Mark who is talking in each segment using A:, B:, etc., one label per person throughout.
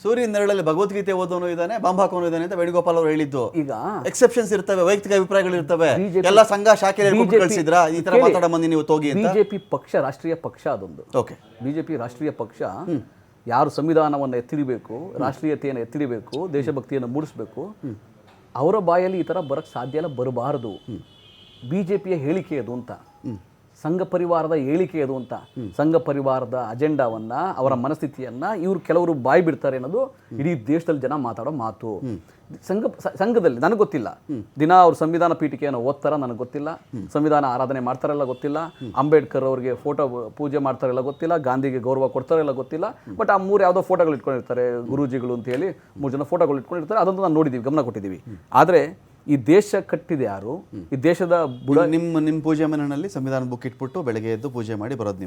A: ಸೂರ್ಯನ ನೆರಳಲ್ಲಿ ಭಗವದ್ಗೀತೆ ಓದೋನು ಇದ್ದಾನೆ, ಬಾಂಬ್ ಹಾಕೋನು ಇದ್ದಾನೆ ಅಂತ ವೇಣುಗೋಪಾಲ್ ಅವರು ಹೇಳಿದ್ದು.
B: ಈಗ
A: ಎಕ್ಸೆಪ್ಷನ್ಸ್ ಇರ್ತವೆ, ವೈಯಕ್ತಿಕ ಅಭಿಪ್ರಾಯಗಳು ಇರ್ತವೆ. ಎಲ್ಲ ಸಂಘ ಶಾಖೆಯಲ್ಲಿ ಕಳಿಸಿದ್ರ ಈ ತರ ಮಾತಾಡ ಮಂದಿ ನೀವು ತೋಗಿ ಅಂತ.
B: ಬಿಜೆಪಿ ಪಕ್ಷ ರಾಷ್ಟ್ರೀಯ ಪಕ್ಷ ಅದೊಂದು.
A: ಓಕೆ,
B: ಬಿಜೆಪಿ ರಾಷ್ಟ್ರೀಯ ಪಕ್ಷ ಯಾರು ಸಂವಿಧಾನವನ್ನು ಎತ್ತಿಡಿಬೇಕು, ರಾಷ್ಟ್ರೀಯತೆಯನ್ನು ಎತ್ತಿಡಿಬೇಕು, ದೇಶಭಕ್ತಿಯನ್ನು ಮೂಡಿಸಬೇಕು, ಅವರ ಬಾಯಲ್ಲಿ ಈ ತರ ಬರಕ್ ಸಾಧ್ಯ ಇಲ್ಲ, ಬರಬಾರದು. ಬಿಜೆಪಿಯ ಹೇಳಿಕೆ ಅದು ಅಂತ, ಸಂಘ ಪರಿವಾರದ ಹೇಳಿಕೆ ಅದು ಅಂತ. ಸಂಘ ಪರಿವಾರದ ಅಜೆಂಡಾವನ್ನ, ಅವರ ಮನಸ್ಥಿತಿಯನ್ನ ಇವರು ಕೆಲವರು ಬಾಯಿ ಬಿಡ್ತಾರೆ ಅನ್ನೋದು ಇಡೀ ದೇಶದಲ್ಲಿ ಜನ ಮಾತಾಡೋ ಮಾತು. ಸಂಘದಲ್ಲಿ ನನಗೆ ಗೊತ್ತಿಲ್ಲ, ದಿನ ಅವ್ರು ಸಂವಿಧಾನ ಪೀಠಿಕೆಯನ್ನು ಓದ್ತಾರ ನನಗೆ ಗೊತ್ತಿಲ್ಲ, ಸಂವಿಧಾನ ಆರಾಧನೆ ಮಾಡ್ತಾರಲ್ಲ ಗೊತ್ತಿಲ್ಲ, ಅಂಬೇಡ್ಕರ್ ಅವ್ರಿಗೆ ಫೋಟೋ ಪೂಜೆ ಮಾಡ್ತಾರಲ್ಲ ಗೊತ್ತಿಲ್ಲ, ಗಾಂಧಿಗೆ ಗೌರವ ಕೊಡ್ತಾರಲ್ಲ ಗೊತ್ತಿಲ್ಲ. ಬಟ್ ಆ 3 ಯಾವುದೋ ಫೋಟೋಗಳು ಇಟ್ಕೊಂಡಿರ್ತಾರೆ ಗುರೂಜಿಗಳು ಅಂತ ಹೇಳಿ, 3 ಜನ ಫೋಟೋಗಳು ಇಟ್ಕೊಂಡಿರ್ತಾರೆ. ಅದನ್ನು ನಾನು ನೋಡಿದ್ದೀವಿ, ಗಮನ ಕೊಟ್ಟಿದ್ದೀವಿ. ಆದರೆ ಈ ದೇಶ ಕಟ್ಟಿದೆ ಯಾರು? ಈ ದೇಶದ ಬುಡ.
A: ನಿಮ್ಮ ಪೂಜೆ ಮನೆಯಲ್ಲಿ ಸಂವಿಧಾನ ಬುಕ್ ಇಟ್ಬಿಟ್ಟು ಬೆಳಗ್ಗೆ ಎದ್ದು ಪೂಜೆ ಮಾಡಿ ಬರೋದು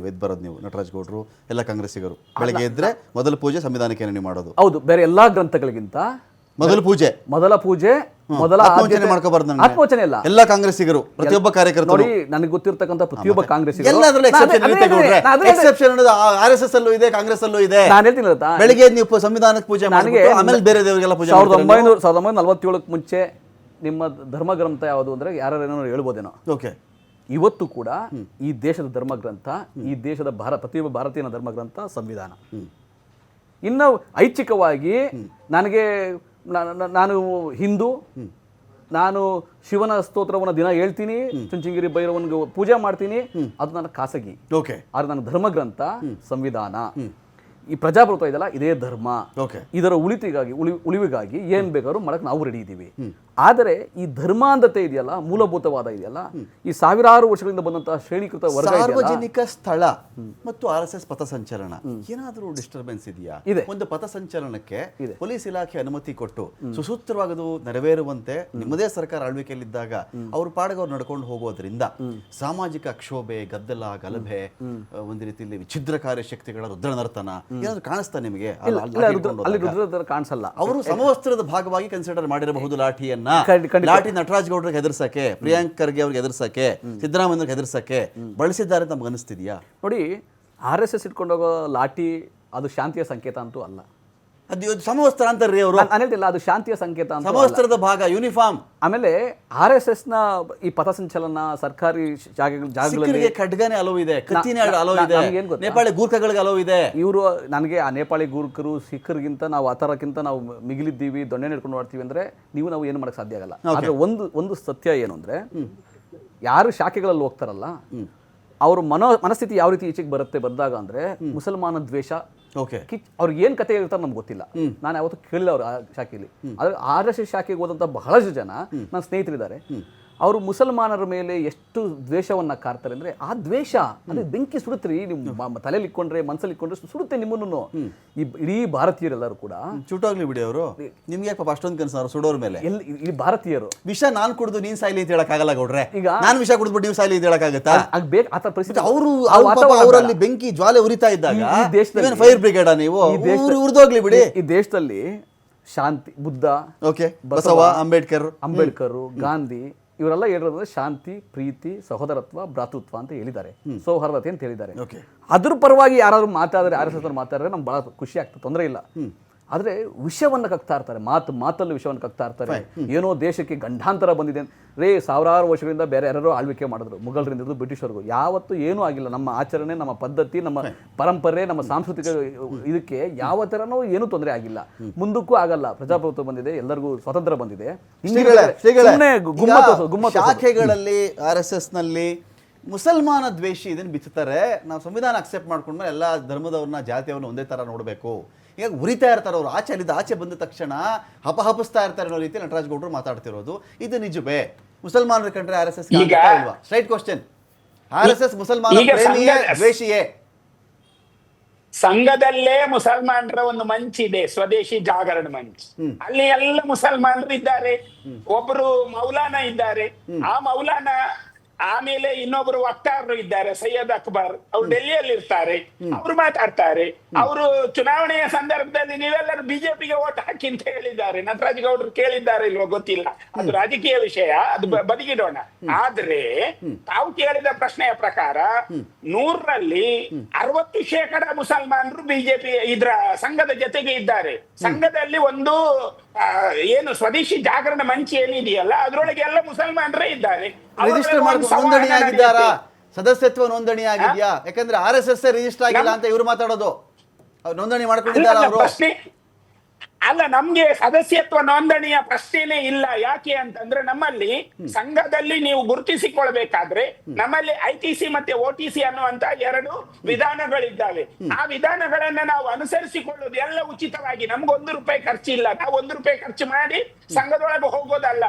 A: ನೀವು ನಟರಾಜ್ ಗೌಡ್ರು ಎಲ್ಲ ಕಾಂಗ್ರೆಸ್ಸಿಗರು ಬೆಳಗ್ಗೆ ಎದ್ರೆ ಮೊದಲ ಪೂಜೆ ಸಂವಿಧಾನಕ್ಕೆ ನೀವು ಮಾಡೋದು?
B: ಹೌದು, ಬೇರೆ ಎಲ್ಲಾ ಗ್ರಂಥಗಳಿಗಿಂತ
A: ಮೊದಲ ಪೂಜೆ ಮೊದಲ ಮಾಡ್ಕೋಬಾರ್ದು.
B: ಆತ್ಮವಚನ ಇಲ್ಲ,
A: ಎಲ್ಲ ಕಾಂಗ್ರೆಸ್ಸಿಗರು ಪ್ರತಿಯೊಬ್ಬ ಕಾರ್ಯಕರ್ತರು
B: ನೋಡಿ, ನನಗೆ ಗೊತ್ತಿರ್ತಕ್ಕಂಥ ಪ್ರತಿಯೊಬ್ಬ ಕಾಂಗ್ರೆಸ್ಸಿಗರು.
A: RSS ಅಲ್ಲೂ ಇದೆ, ಕಾಂಗ್ರೆಸ್ ಅಲ್ಲೂ ಇದೆ.
B: ನಾನು ಹೇಳ್ತೀನಿ,
A: ಬೆಳಿಗ್ಗೆ ನೀವು ಸಂವಿಧಾನಕ್ಕೆ ಪೂಜೆ ಮಾಡಿ ಆಮೇಲೆ ಬೇರೆ ದೇವರಿಗೆಲ್ಲ ಪೂಜೆ.
B: 1947 ಮುಂಚೆ ನಿಮ್ಮ ಧರ್ಮ ಗ್ರಂಥ ಯಾವುದು ಅಂದ್ರೆ ಯಾರೇನೋ ಹೇಳ್ಬೋದೇನೋ.
A: ಓಕೆ,
B: ಇವತ್ತು ಕೂಡ ಈ ದೇಶದ ಧರ್ಮ ಗ್ರಂಥ, ಈ ದೇಶದ ಪ್ರತಿಯೊಬ್ಬ ಭಾರತೀಯನ ಧರ್ಮ ಗ್ರಂಥ ಸಂವಿಧಾನ. ಇನ್ನು ಐಚ್ಛಿಕವಾಗಿ ನಾನು ಹಿಂದೂ, ನಾನು ಶಿವನ ಸ್ತೋತ್ರವನ್ನು ದಿನ ಹೇಳ್ತೀನಿ, ಚುಂಚನಗಿರಿ ಭೈರವನಿಗೆ ಪೂಜೆ ಮಾಡ್ತೀನಿ, ಅದು ನನ್ನ ಖಾಸಗಿ.
A: ಓಕೆ,
B: ಆದ್ರೆ ನನ್ನ ಧರ್ಮ ಗ್ರಂಥ ಸಂವಿಧಾನ. ಈ ಪ್ರಜಾಪ್ರಭುತ್ವ ಇದೆಲ್ಲ ಇದೇ ಧರ್ಮ. ಇದರ ಉಳಿವಿಗಾಗಿ ಏನ್ ಬೇಕಾದ್ರೂ ಮಾಡಕ್ ನಾವು ರೆಡಿ ಇದ್ದೀವಿ. ಆದರೆ ಈ ಧರ್ಮಾಂಧತೆ ಇದೆಯಲ್ಲ, ಮೂಲಭೂತವಾದ ಇದೆಯಲ್ಲ, ಈ ಸಾವಿರಾರು ವರ್ಷಗಳಿಂದ ಬಂದಂತಹ ಶ್ರೇಣೀಕೃತ ವರ್ಗ,
A: ಸಾರ್ವಜನಿಕ ಸ್ಥಳ ಮತ್ತು RSS ಪಥಸಂಚಲನ ಏನಾದರೂ ಡಿಸ್ಟರ್ಬೆನ್ಸ್ ಇದೆಯಾ? ಒಂದು ಪಥಸಂಚಲನಕ್ಕೆ ಪೊಲೀಸ್ ಇಲಾಖೆ ಅನುಮತಿ ಕೊಟ್ಟು ಸುಸೂತ್ರವಾಗದು ನೆರವೇರುವಂತೆ ನಿಮ್ಮದೇ ಸರ್ಕಾರ ಆಳ್ವಿಕೆಯಲ್ಲಿದ್ದಾಗ ಅವ್ರ ಪಾಡಿಗೆ ಅವ್ರು ನಡ್ಕೊಂಡು ಹೋಗೋದ್ರಿಂದ ಸಾಮಾಜಿಕ ಕ್ಷೋಭೆ, ಗದ್ದಲ, ಗಲಭೆ, ಒಂದು ರೀತಿಯಲ್ಲಿ ವಿಚ್ಛಿದ್ರಕಾರಿ ಶಕ್ತಿಗಳ ರುದ್ರನರ್ತನ ಏನಾದ್ರು ಕಾಣಿಸ್ತಾ ನಿಮಗೆ?
B: ಕಾಣಿಸಲ್ಲ.
A: ಅವರು ಸಮವಸ್ತ್ರದ ಭಾಗವಾಗಿ ಕನ್ಸಿಡರ್ ಮಾಡಿರಬಹುದು ಲಾಠಿಯನ್ನ. ಲಾಠಿ ನಟರಾಜ್ ಗೌಡ್ರಿಗೆ ಹೆದರ್ಸಕ್ಕೆ, ಪ್ರಿಯಾಂಕ್ ಖರ್ಗೆ ಅವ್ರಿಗೆ ಹೆದರ್ಸಕ್ಕೆ, ಸಿದ್ದರಾಮಯ್ಯವ್ರಿಗೆ ಹೆದರ್ಸಕ್ಕೆ ಬಳಸಿದ್ದಾರೆ ಅಂತ ನಮ್ಗೆ ಅನಿಸ್ತಿದ್ಯಾ?
B: ನೋಡಿ, RSS ಇಟ್ಕೊಂಡೋಗೋ ಲಾಠಿ ಅದು ಶಾಂತಿಯ ಸಂಕೇತ ಅಂತೂ ಅಲ್ಲ.
A: ಅದು ಸಮವಸ್ತ್ರ ಅಂತಾರ್ರಿ ಅವರು.
B: ನಾನು ಹೇಳ್ತಿಲ್ಲ, ಅದು ಶಾಂತಿಯ ಸಂಕೇತ ಅಂತ.
A: ಸಮವಸ್ತ್ರದ ಭಾಗ, ಯೂನಿಫಾರ್ಮ್.
B: ಆಮೇಲೆ RSS ನ ಈ ಪಥಸಂಚಲನ ಸರ್ಕಾರಿ ಜಾಗಗಳಲ್ಲಿ
A: ಖಡ್ಗನೆ ಅಲೋ ಇದೆ, ಕತ್ತಿನ ಅಲೋ ಇದೆ, ನೇಪಾಳಿ ಗೂರ್ಖಗಳಿಗೆ ಅಲೋ ಇದೆ.
B: ಇವರು ನನಗೆ ಆ ನೇಪಾಳಿ ಗೂರ್ಖರು, ಸಿಖ್ಖರಿಗಿಂತ ನಾವು ಆ ಥರಕ್ಕಿಂತ ನಾವು ಮಿಗಿಲಿದ್ದೀವಿ, ದೊಣ್ಣೆ ಹಿಡ್ಕೊಂಡು ಮಾಡ್ತೀವಿ ಅಂದ್ರೆ ನಾವು ಏನು ಮಾಡಕ್ ಸಾಧ್ಯ ಆಗಲ್ಲ. ಆದ್ರೆ ಒಂದು ಸತ್ಯ ಏನು ಅಂದ್ರೆ, ಯಾರು ಶಾಖೆಗಳಲ್ಲಿ ಹೋಗ್ತಾರಲ್ಲ ಅವ್ರ ಮನಸ್ಥಿತಿ ಯಾವ ರೀತಿ ಈಚೆಗೆ ಬಂದಾಗ ಅಂದ್ರೆ ಮುಸಲ್ಮಾನ ದ್ವೇಷ, ಅವ್ರಿಗೆ ಏನ್ ಕತೆ ಇರ್ತಾರೆ ನಮ್ಗೆ ಗೊತ್ತಿಲ್ಲ. ನಾನು ಯಾವತ್ತೂ ಕೇಳಿಲ್ಲ ಅವ್ರ ಶಾಖೆಯಲ್ಲಿ. ಆದ್ರೆ RSS ಶಾಖೆಗೆ ಹೋದಂತ ಬಹಳಷ್ಟು ಜನ ನನ್ನ ಸ್ನೇಹಿತರಿದ್ದಾರೆ. ಅವರು ಮುಸಲ್ಮಾನರ ಮೇಲೆ ಎಷ್ಟು ದ್ವೇಷವನ್ನ ಕಾರ್ತಾರೆ ಅಂದ್ರೆ, ಆ ದ್ವೇಷ ಅದೇ ಬೆಂಕಿ ಸುಡುತ್ತೀರಿ, ನೀವು ತಲೆಯಲ್ಲಿ ಇಟ್ಕೊಂಡ್ರೆ, ಮನಸ್ಸಲ್ಲಿ ಇಟ್ಕೊಂಡ್ರೆ ಸುಡುತ್ತೆ ನಿಮ್ಮನ್ನು. ಇಡೀ ಭಾರತೀಯರೆಲ್ಲರೂ ಕೂಡ
A: ಚುಟೋಗ್ಲಿ ಬಿಡಿ. ಅವರು ನಿಮ್ಗೆ ಯಾಕೆ ಅಷ್ಟೊಂದು ಕನಸು ಸುಡೋರ್ ಮೇಲೆ?
B: ಈ ಭಾರತೀಯರು
A: ವಿಷ ನಾನ್ ಕುಡಿದು ನೀನ್ ಸಾಯ್ಲಿ ಅಂತ ಹೇಳಕ್ಕಾಗಲ್ಲ ಗೌಡ್ರೆ. ಈಗ ನಾನು ವಿಷ ಕುಡಿದ್ಬಿಟ್ಟು ನೀವು ಸಾಯ್ಲಿ ಅಂತ ಹೇಳಕ್ಕಾಗತ್ತಾ?
B: ಆತರ ಪರಿಸ್ಥಿತಿ.
A: ಅವರಲ್ಲಿ ಬೆಂಕಿ ಜ್ವಾಲೆ ಉರಿತಾ ಇದ್ದಾಗ ಫೈರ್ ಬ್ರಿಗೇಡ್ ನೀವು ಉರಿದೋಗ್ಲಿ ಬಿಡಿ.
B: ಈ ದೇಶದಲ್ಲಿ ಶಾಂತಿ, ಬುದ್ಧ,
A: ಬಸವ, ಅಂಬೇಡ್ಕರ್,
B: ಗಾಂಧಿ ಇವರೆಲ್ಲ ಹೇಳಿರೋದ್ರೆ ಶಾಂತಿ, ಪ್ರೀತಿ, ಸಹೋದರತ್ವ, ಭ್ರಾತೃತ್ವ ಅಂತ ಹೇಳಿದ್ದಾರೆ, ಸೌಹಾರ್ದತೆ ಅಂತ ಹೇಳಿದ್ದಾರೆ. ಅದ್ರ ಪರವಾಗಿ ಯಾರಾದ್ರೂ ಮಾತಾಡಿದ್ರೆ, RSS ಮಾತಾಡಿದ್ರೆ ನಮ್ಗೆ ಬಹಳ ಖುಷಿ ಆಗ್ತದೆ, ತೊಂದರೆ ಇಲ್ಲ. ಆದ್ರೆ ವಿಷವನ್ನ ಕಕ್ತಾ ಇರ್ತಾರೆ, ಮಾತಲ್ಲಿ ವಿಷವನ್ನ ಕಕ್ತಾ ಇರ್ತಾರೆ. ಏನೋ ದೇಶಕ್ಕೆ ಗಂಡಾಂತರ ಬಂದಿದೆ ರೇ, ಸಾವಿರಾರು ವರ್ಷಗಳಿಂದ ಬೇರೆ ಯಾರು ಆಳ್ವಿಕೆ ಮಾಡಿದ್ರು, ಮುಘಲರಿಂದ ಹಿಡಿದು ಬ್ರಿಟಿಷರ್ಗೂ. ಯಾವತ್ತೂ ಏನೂ ಆಗಿಲ್ಲ. ನಮ್ಮ ಆಚರಣೆ, ನಮ್ಮ ಪದ್ಧತಿ, ನಮ್ಮ ಪರಂಪರೆ, ನಮ್ಮ ಸಾಂಸ್ಕೃತಿಕ ಇದಕ್ಕೆ ಯಾವ ಥರನೂ ಏನೂ ತೊಂದರೆ ಆಗಿಲ್ಲ, ಮುಂದಕ್ಕೂ ಆಗಲ್ಲ. ಪ್ರಜಾಪ್ರಭುತ್ವ ಬಂದಿದೆ, ಎಲ್ಲರಿಗೂ ಸ್ವಾತಂತ್ರ್ಯ ಬಂದಿದೆ.
A: ಶಾಖೆಗಳಲ್ಲಿ RSS ನಲ್ಲಿ ಮುಸಲ್ಮಾನ ದ್ವೇಷಿ ಇದನ್ನು ಬಿಚ್ಚುತ್ತಾರೆ. ನಾವು ಸಂವಿಧಾನ ಅಕ್ಸೆಪ್ಟ್ ಮಾಡ್ಕೊಂಡ್ಮೇಲೆ ಎಲ್ಲ ಧರ್ಮದವ್ರನ್ನ, ಜಾತಿಯವ್ರನ್ನ ಒಂದೇ ತರ ನೋಡಬೇಕು. ಈಗ ಉರಿತಾ ಇರ್ತಾರೆ ಅವರು, ಆಚೆ ಬಂದ ತಕ್ಷಣ ಹಪಹಪಿಸ್ತಾ ಇರ್ತಾರೆ ಅನ್ನೋ ರೀತಿ ನಟರಾಜ್ ಗೌಡ್ರು ಮಾತಾಡ್ತಿರೋದು. ಇದು ನಿಜವೇ? ಮುಸಲ್ಮಾನರ ಕಂಡ್ರೆ RSS ಇಲ್ವಾ? Straight question. RSS ಮುಸಲ್ಮಾನ ಪ್ರೇಮಿಯೇ ದ್ವೇಷಿಯೇ?
C: ಸಂಘದಲ್ಲೇ ಮುಸಲ್ಮಾನರ ಒಂದು ಮಂಚಿದೆ, ಸ್ವದೇಶಿ ಜಾಗರಣ ಮಂಚ್. ಅಲ್ಲಿ ಎಲ್ಲ ಮುಸಲ್ಮಾನರು ಇದ್ದಾರೆ. ಒಬ್ಬರು ಮೌಲಾನಾ ಇದ್ದಾರೆ. ಆ ಮೌಲಾನಾ ಆಮೇಲೆ ಇನ್ನೊಬ್ರು ವಕ್ತಾರರು ಇದ್ದಾರೆ ಸೈಯದ್ ಅಕ್ಬರ್, ಅವ್ರು ಡೆಲ್ಲಿಯಲ್ಲಿ ಇರ್ತಾರೆ, ಅವ್ರು ಮಾತಾಡ್ತಾರೆ. ಅವರು ಚುನಾವಣೆಯ ಸಂದರ್ಭದಲ್ಲಿ ನೀವೆಲ್ಲರೂ ಬಿಜೆಪಿಗೆ ಓಟ್ ಹಾಕಿ ಅಂತ ಹೇಳಿದ್ದಾರೆ. ನಟರಾಜ್ ಗೌಡರು ಕೇಳಿದ್ದಾರೆ ಇಲ್ವೋ ಗೊತ್ತಿಲ್ಲ, ಅದು ರಾಜಕೀಯ ವಿಷಯ, ಅದು ಬದಿಗಿಡೋಣ. ಆದ್ರೆ ತಾವು ಕೇಳಿದ ಪ್ರಶ್ನೆಯ ಪ್ರಕಾರ 100ರಲ್ಲಿ 60% ಮುಸಲ್ಮಾನರು ಬಿಜೆಪಿ ಇದ್ರ ಸಂಘದ ಜೊತೆಗೆ ಇದ್ದಾರೆ. ಸಂಘದಲ್ಲಿ ಒಂದು ಏನು ಸ್ವದೇಶಿ ಜಾಗರಣ ಮಂಚ ಏನಿದೆಯಲ್ಲ ಅದ್ರೊಳಗೆ ಎಲ್ಲ ಮುಸಲ್ಮಾನರೇ ಇದ್ದಾರೆ.
A: ರಿಜಿಸ್ಟರ್ ಮಾಡ್ಕೊಂಡು ನೋಂದಣಿ ಆಗಿದ್ದಾರಾ? ಸದಸ್ಯತ್ವ ನೋಂದಣಿ ಆಗಿದ್ಯಾ? ಯಾಕಂದ್ರೆ RSS ರಿಜಿಸ್ಟರ್ ಆಗಿಲ್ಲ ಅಂತ ಇವ್ರು ಮಾತಾಡೋದು. ಅವ್ರು ನೋಂದಣಿ ಮಾಡ್ಕೊಂಡಿದ್ದಾರೆ ಅವರು.
C: ಪ್ರಶ್ನೆ ಅಲ್ಲ, ನಮ್ಗೆ ಸದಸ್ಯತ್ವ ನೋಂದಣಿಯ ಪ್ರಶ್ನೆನೇ ಇಲ್ಲ. ಯಾಕೆ ಅಂತಂದ್ರೆ ನಮ್ಮಲ್ಲಿ ಸಂಘದಲ್ಲಿ ನೀವು ಗುರುತಿಸಿಕೊಳ್ಬೇಕಾದ್ರೆ ನಮ್ಮಲ್ಲಿ ITC ಮತ್ತೆ OTC ಅನ್ನುವಂತ 2 ವಿಧಾನಗಳಿದ್ದಾವೆ. ಆ ವಿಧಾನಗಳನ್ನ ನಾವು ಅನುಸರಿಸಿಕೊಳ್ಳೋದು ಎಲ್ಲ ಉಚಿತವಾಗಿ. ನಮ್ಗೆ ₹1 ಖರ್ಚಿಲ್ಲ. ನಾವು ₹1 ಖರ್ಚು ಮಾಡಿ ಸಂಘದೊಳಗೆ ಹೋಗೋದಲ್ಲ.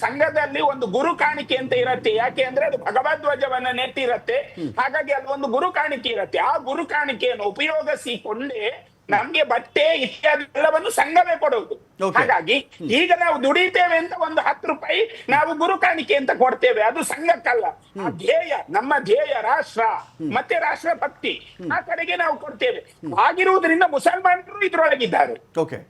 C: ಸಂಘದಲ್ಲಿ ಒಂದು ಗುರು ಕಾಣಿಕೆ ಅಂತ ಇರತ್ತೆ. ಯಾಕೆ ಅಂದ್ರೆ ಅದು ಭಗವಧ್ವಜವನ್ನ ನೆಟ್ಟಿರತ್ತೆ. ಹಾಗಾಗಿ ಅದು ಒಂದು ಗುರು ಕಾಣಿಕೆ ಇರತ್ತೆ. ಆ ಗುರು ಕಾಣಿಕೆಯನ್ನು ಉಪಯೋಗಿಸಿಕೊಂಡೇ ನಮ್ಗೆ ಬಟ್ಟೆ ಇತ್ಯಾದಿ ಎಲ್ಲವನ್ನು ಸಂಘವೇ ಕೊಡುವುದು. ಹಾಗಾಗಿ ಈಗ ನಾವು ದುಡಿತೇವೆ ಅಂತ ಒಂದು ₹10 ನಾವು ಗುರು ಕಾಣಿಕೆ ಅಂತ ಕೊಡ್ತೇವೆ, ಅದು ಸಂಘಕ್ಕಲ್ಲ. ಆ ಧ್ಯೇಯ, ನಮ್ಮ ಧ್ಯೇಯ ರಾಷ್ಟ್ರ ಮತ್ತೆ ರಾಷ್ಟ್ರ ಭಕ್ತಿ, ಆ ಕಡೆಗೆ ನಾವು ಕೊಡ್ತೇವೆ. ಆಗಿರುವುದರಿಂದ ಮುಸಲ್ಮಾನರು ಇದ್ರೊಳಗಿದ್ದಾರೆ.
A: ಓಕೆ.